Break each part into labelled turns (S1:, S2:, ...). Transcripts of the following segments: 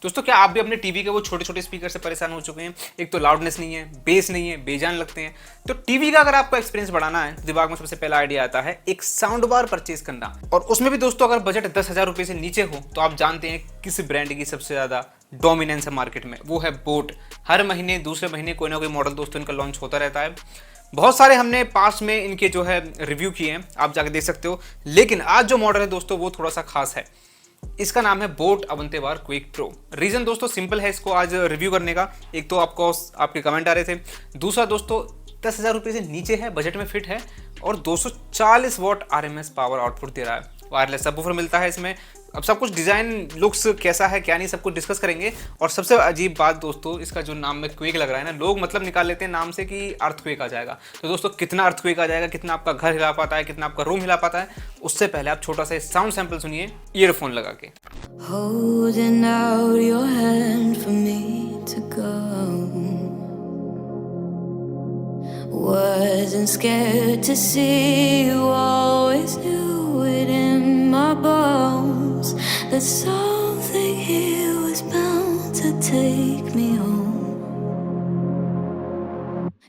S1: दोस्तों क्या आप भी अपने टीवी के वो छोटे छोटे स्पीकर से परेशान हो चुके हैं? एक तो लाउडनेस नहीं है, बेस नहीं है, बेजान लगते हैं। तो टीवी का अगर आपको एक्सपीरियंस बढ़ाना है तो दिमाग में सबसे पहला आइडिया आता है एक साउंड बार परचेज करना। और उसमें भी दोस्तों अगर बजट 10,000 रुपए से नीचे हो तो आप जानते हैं किस ब्रांड की सबसे ज्यादा डोमिनेंस है मार्केट में, वो है बोट। हर महीने दूसरे महीने कोई ना कोई मॉडल दोस्तों इनका लॉन्च होता रहता है। बहुत सारे हमने पास में इनके जो है रिव्यू किए हैं, आप जाके देख सकते हो। लेकिन आज जो मॉडल है दोस्तों वो थोड़ा सा खास है। इसका नाम है बोट अवंते बार क्विक प्रो। रीजन दोस्तों सिंपल है इसको आज रिव्यू करने का। एक तो आपको आपके कमेंट आ रहे थे, दूसरा दोस्तों 10,000 रुपये से नीचे है, बजट में फिट है और 240 वॉट आरएमएस पावर आउटपुट दे रहा है। वायरलेस सबवूफर मिलता है इसमें। अब सब कुछ डिजाइन लुक्स कैसा है क्या नहीं सब कुछ डिस्कस करेंगे। और सबसे अजीब बात दोस्तों, इसका जो नाम में क्वेक लग रहा है ना, लोग मतलब निकाल लेते हैं नाम से कि अर्थक्वेक आ जाएगा। तो दोस्तों कितना अर्थक्वेक आ जाएगा, कितना आपका घर हिला पाता है, कितना आपका रूम हिला पाता है, उससे पहले आप छोटा सा साउंड सैंपल सुनिए ईयरफोन लगा के।
S2: Holding out your hand for me to go. Wasn't scared to see you, always knew it in my bones that something here was bound to take me home.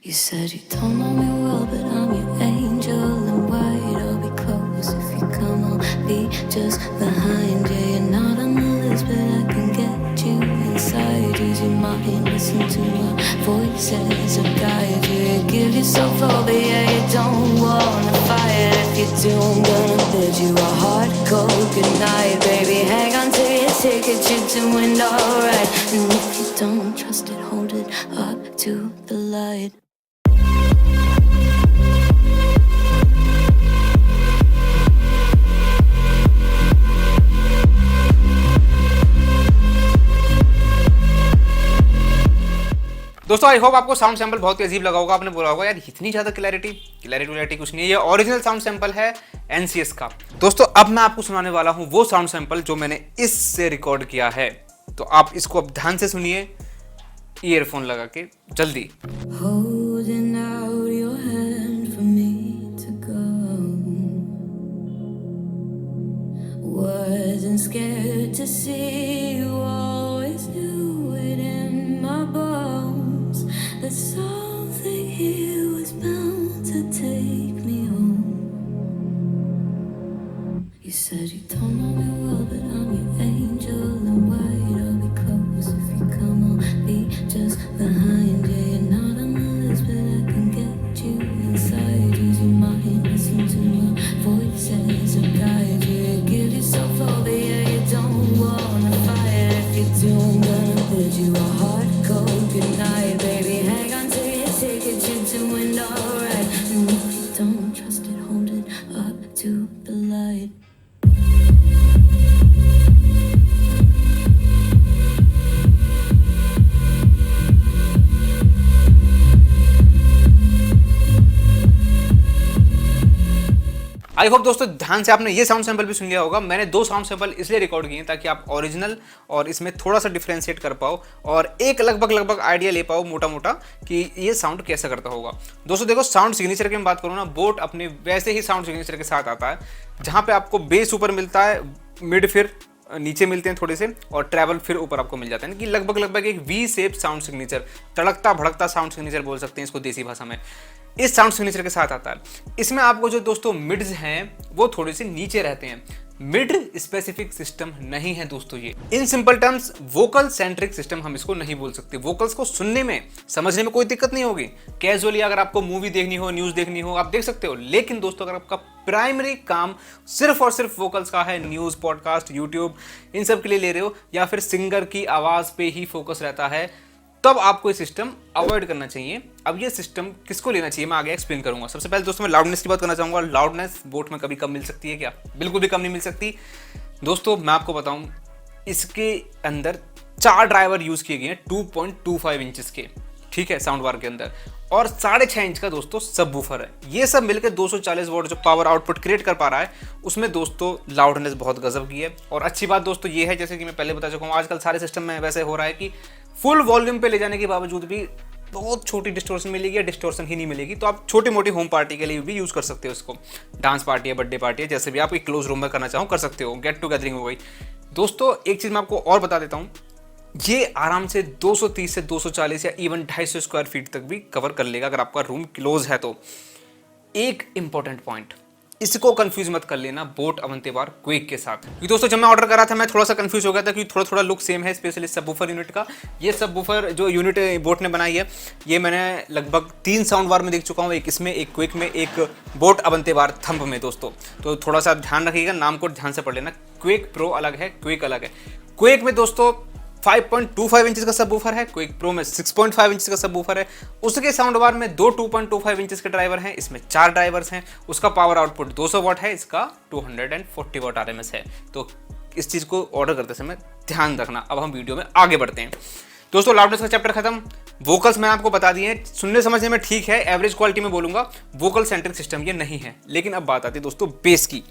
S2: You said you don't know me well, but I'm your angel in white. I'll be close if you come, I'll be just behind you. You're not on the list, but I can get you inside. Use your mind, listen to my voice as I guide you. Give yourself over, yeah, you don't wanna fight. If you do, I'm gonna bid you a hard cold goodnight. Baby, hang on to your ticket, you're doing alright. And if you don't trust it, hold it up to the light.
S1: दोस्तों I hope आपको sound sample बहुत ही अजीब लगा होगा। आपने बोला होगा यार इतनी ज्यादा क्लैरिटी कुछ नहीं है। ये ओरिजिनल साउंड सैंपल है एनसीएस का। दोस्तों अब मैं आपको सुनाने वाला हूं वो साउंड सैंपल जो मैंने इससे रिकॉर्ड किया है। तो आप इसको अब ध्यान से सुनिए ईयरफोन लगा के जल्दी।
S2: Holding out your hand for me to go. Wasn't scared to see you, always knew it in my bones that something here was bound to take me home. You said you don't know me well, but I'm your angel in white. I'll be close if you come, I'll be just behind you. You're not on the list, but I can get you inside. Use your mind, listen to my voice as I guide you. Give yourself over, yeah, you don't wanna fight. If you do, I'm gonna bid you a hard cold goodnight. Baby, hang on to your ticket, you're doing alright. And if you don't trust it, hold it up to the light.
S1: I hope दोस्तों ध्यान से आपने ये sound sample भी सुन लिया होगा। मैंने दो साउंड सैंपल इसलिए रिकॉर्ड किए ताकि आप ओरिजिनल और इसमें थोड़ा सा डिफ्रेंशिएट कर पाओ और एक लगभग आइडिया ले पाओ मोटा मोटा कि ये साउंड कैसा करता होगा। दोस्तों देखो साउंड सिग्नेचर की मैं बात करूँ ना, बोट अपने वैसे ही साउंड सिग्नेचर के साथ आता है जहाँ पे आपको बेस ऊपर मिलता है, मिड फिर नीचे मिलते हैं थोड़े से और ट्रैवल फिर ऊपर आपको मिल जाता है कि लगभग एक वी शेप साउंड सिग्नेचर, तड़कता भड़कता साउंड सिग्नेचर बोल सकते हैं इसको देसी भाषा में। इस साउंड सिग्नेचर के साथ आता है। इसमें आपको जो दोस्तों मिड्स हैं वो थोड़े से नीचे रहते हैं। मिड स्पेसिफिक सिस्टम नहीं है दोस्तों ये। In simple terms vocal centric system हम इसको नहीं बोल सकते। वोकल्स को सुनने में समझने में कोई दिक्कत नहीं होगी। कैजुअली अगर आपको मूवी देखनी हो, न्यूज देखनी हो, आप देख सकते हो। लेकिन दोस्तों अगर आपका प्राइमरी काम सिर्फ और सिर्फ वोकल्स का है, न्यूज, पॉडकास्ट, यूट्यूब इन सब के लिए ले रहे हो या फिर सिंगर की आवाज पे ही फोकस रहता है, तब आपको ये सिस्टम अवॉइड करना चाहिए। अब ये सिस्टम किसको लेना चाहिए मैं आगे एक्सप्लेन करूंगा। सबसे पहले दोस्तों मैं लाउडनेस की बात करना चाहूंगा। लाउडनेस बोट में कभी कम मिल सकती है क्या? बिल्कुल भी कम नहीं मिल सकती। दोस्तों मैं आपको बताऊं, इसके अंदर 4 ड्राइवर यूज किए गए हैं 2.25 इंचेस के, ठीक है, साउंड बार के अंदर, और 6.5 इंच का दोस्तों सबवूफर है। ये सब मिलकर 240 वॉट जो पावर आउटपुट क्रिएट कर पा रहा है, उसमें दोस्तों लाउडनेस बहुत गजब की है। और अच्छी बात दोस्तों ये है, जैसे कि मैं पहले बता चुका हूँ, आजकल सारे सिस्टम में वैसे हो रहा है कि फुल वॉल्यूम पे ले जाने के बावजूद भी बहुत छोटी डिस्टोर्शन मिलेगी या डिस्टोर्शन ही नहीं मिलेगी। तो आप छोटी मोटी होम पार्टी के लिए भी यूज कर सकते हो इसको। डांस पार्टी है, बर्थडे पार्टी है, जैसे भी आप एक क्लोज रूम में करना चाहो कर सकते हो। गेट टू गैदरिंग हो गई। दोस्तों एक चीज मैं आपको और बता देता हूँ, ये आराम से 230 से 240 या इवन 250 स्क्वायर फीट तक भी कवर कर लेगा अगर आपका रूम क्लोज है तो। एक इंपॉर्टेंट पॉइंट, इसको कंफ्यूज मत कर लेना बोट अवंतीबार क्विक के साथ, क्योंकि दोस्तों जब मैं ऑर्डर करा था मैं थोड़ा सा कंफ्यूज हो गया था, क्योंकि थोड़ा थोड़ा लुक सेम है, स्पेशली सबवूफर यूनिट का। ये सबवूफर जो यूनिट बोट ने बनाई है, ये मैंने लगभग 3 साउंड बार में देख चुका हूँ, एक इसमें, एक क्विक में, एक बोट अवंतीबार थंब में दोस्तों। तो थोड़ा सा ध्यान रखिएगा, नाम को ध्यान से पढ़ लेना। क्विक प्रो अलग है, क्विक अलग है। क्विक में दोस्तों 5.25 इंचेस का सबवूफर है, क्विक प्रो में 6.5 इंचेस का सबवूफर है। उसके साउंड बार में 2.25 इंचेस के ड्राइवर हैं, इसमें 4 ड्राइवर्स हैं। उसका पावर आउटपुट 200 वाट है, इसका 240 वाट आरएमएस है। तो इस चीज़ को ऑर्डर करते समय ध्यान रखना। अब हम वीडियो में आगे बढ़ते हैं दोस्तों। लाउडनेस का चैप्टर खत्म। वोकल्स मैंने आपको बता दिए हैं, सुनने समझने में ठीक है, एवरेज क्वालिटी में बोलूंगा, वोकल सेंट्रिक सिस्टम ये नहीं है। लेकिन अब बात आती है दोस्तों बेस की।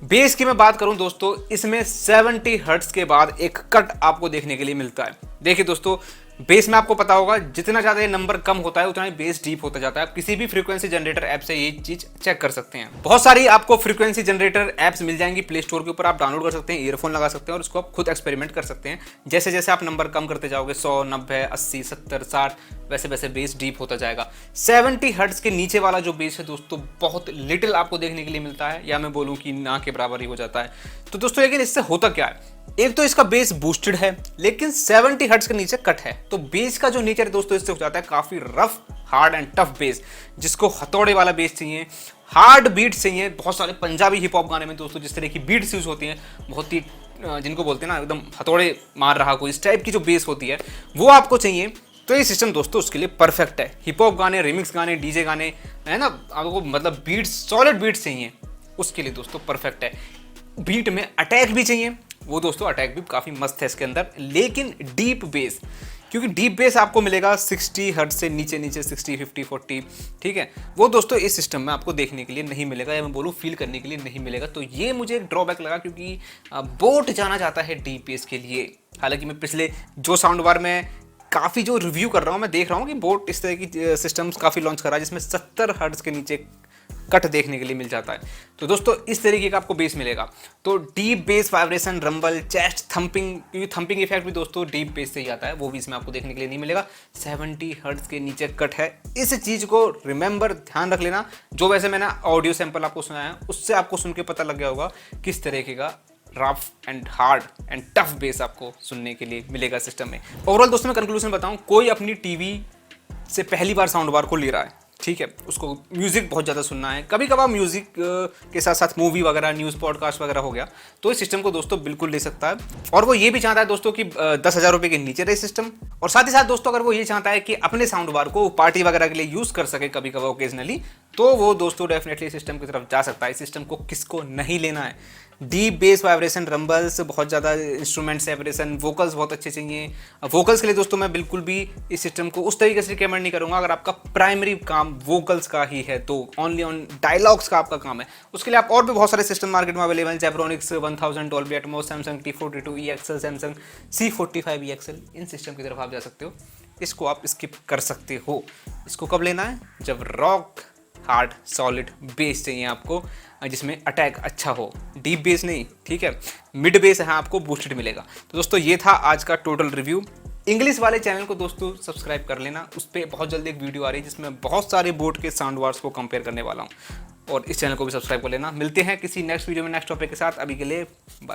S1: बेस की मैं बात करूं दोस्तों, इसमें 70 हर्ट्ज के बाद एक कट आपको देखने के लिए मिलता है। देखिए दोस्तों, बेस में आपको पता होगा जितना ज़्यादा ये नंबर कम होता है उतना ही बेस डीप होता जाता है। आप किसी भी फ्रीक्वेंसी जनरेटर ऐप से ये चीज़ चेक कर सकते हैं। बहुत सारी आपको फ्रीक्वेंसी जनरेटर ऐप्स मिल जाएंगी प्ले स्टोर के ऊपर, आप डाउनलोड कर सकते हैं, ईयरफोन लगा सकते हैं और उसको आप खुद एक्सपेरिमेंट कर सकते हैं। जैसे जैसे आप नंबर कम करते जाओगे, 100, 90, 80, 70, 60, वैसे वैसे बेस डीप होता जाएगा। 70 हर्ट्ज के नीचे वाला जो बेस है दोस्तों, बहुत लिटिल आपको देखने के लिए मिलता है, या मैं बोलूँ कि ना के बराबर ही हो जाता है। तो दोस्तों लेकिन इससे होता क्या है, एक तो इसका बेस बूस्टेड है, लेकिन 70 हर्ट्ज के नीचे कट है। तो बेस का जो नेचर है दोस्तों, इससे हो जाता है काफी rough, hard and tough base. जिसको हथौड़े वाला बेस चाहिए, हार्ड बीट चाहिए, बहुत सारे पंजाबी हिप हॉप गाने में दोस्तों जिस तरह की बीट्स यूज होती हैं, बहुत ही जिनको बोलते हैं ना एकदम हथौड़े मार रहा कोई, इस टाइप की जो बेस होती है वो आपको चाहिए। तो ये सिस्टम दोस्तों उसके लिए परफेक्ट है। हिप हॉप गाने, रिमिक्स गाने, डीजे गाने, है ना, आपको मतलब बीट्स, सॉलिड बीट्स चाहिए, उसके लिए दोस्तों परफेक्ट है। बीट में अटैक भी चाहिए, वो दोस्तों अटैक भी काफ़ी मस्त है इसके अंदर। लेकिन डीप बेस, क्योंकि डीप बेस आपको मिलेगा 60 हर्ट्ज से नीचे नीचे, 60, 50, 40, ठीक है, वो दोस्तों इस सिस्टम में आपको देखने के लिए नहीं मिलेगा, या मैं बोलूँ फील करने के लिए नहीं मिलेगा। तो ये मुझे एक ड्रॉबैक लगा, क्योंकि बोट जाना चाहता है डीप बेस के लिए। हालांकि मैं पिछले जो साउंड बार में काफ़ी जो रिव्यू कर रहा हूँ, मैं देख रहा हूँ कि बोट इस तरह की सिस्टम्स काफ़ी लॉन्च कर रहा है जिसमें 70 हर्ट्ज के नीचे कट देखने के लिए मिल जाता है। तो दोस्तों इस तरीके का आपको बेस मिलेगा। तो deep base, vibration, rumble, chest thumping, क्योंकि थंपिंग इफेक्ट भी दोस्तों डीप बेस से ही आता है, वो भी इसमें आपको देखने के लिए नहीं मिलेगा। 70 हर्ट्ज के नीचे कट है, इस चीज़ को रिमेंबर, ध्यान रख लेना। जो वैसे मैंने ऑडियो सैंपल आपको सुनाया है, उससे आपको सुन के पता लग गया होगा किस तरीके का rough and hard and tough base आपको सुनने के लिए मिलेगा सिस्टम में। ओवरऑल दोस्तों मैं कंक्लूजन बताऊं, कोई अपनी टीवी से पहली बार साउंड बार को ले रहा है, ठीक है, उसको म्यूजिक बहुत ज़्यादा सुनना है, कभी कभार म्यूजिक के साथ साथ मूवी वगैरह, न्यूज़, पॉडकास्ट वगैरह हो गया, तो इस सिस्टम को दोस्तों बिल्कुल ले सकता है। और वो ये भी चाहता है दोस्तों कि 10,000 रुपये के नीचे रहे सिस्टम। और साथ ही साथ दोस्तों अगर वो ये चाहता है कि अपने साउंड बार को पार्टी वगैरह के लिए यूज़ कर सके कभी कभार ओकेजनली, तो वो दोस्तों डेफिनेटली सिस्टम की तरफ जा सकता है। इस सिस्टम को किसको नहीं लेना है। डीप बेस, वाइब्रेशन, रंबल्स, बहुत ज़्यादा इंस्ट्रूमेंट सेपरेशन, वोकल्स बहुत अच्छे चाहिए। वोकल्स के लिए दोस्तों मैं बिल्कुल भी इस सिस्टम को उस तरीके से रिकमेंड नहीं करूँगा। अगर आपका प्राइमरी काम वोकल्स का ही है, तो ओनली ऑन डायलॉग्स का आपका काम है, उसके लिए आप और भी बहुत सारे सिस्टम मार्केट में अवेलेबल हैं, Zebronics 1000, Dolby Atmos, Samsung T42 EXL, Samsung C45 EXL, इन सिस्टम की तरफ आप जा सकते हो। इसको आप स्किप कर सकते हो। इसको कब लेना है, जब रॉक हार्ड सॉलिड बेस चाहिए आपको, जिसमें अटैक अच्छा हो, डीप बेस नहीं, ठीक है, मिड बेस है आपको बूस्टेड मिलेगा। तो दोस्तों ये था आज का टोटल रिव्यू। इंग्लिश वाले चैनल को दोस्तों सब्सक्राइब कर लेना, उस पर बहुत जल्दी एक वीडियो आ रही है जिसमें बहुत सारे बोट के साउंड बार्स को कंपेयर करने वाला हूँ, और इस चैनल को भी सब्सक्राइब कर लेना। मिलते हैं किसी नेक्स्ट वीडियो में नेक्स्ट टॉपिक के साथ, अभी के लिए बाय।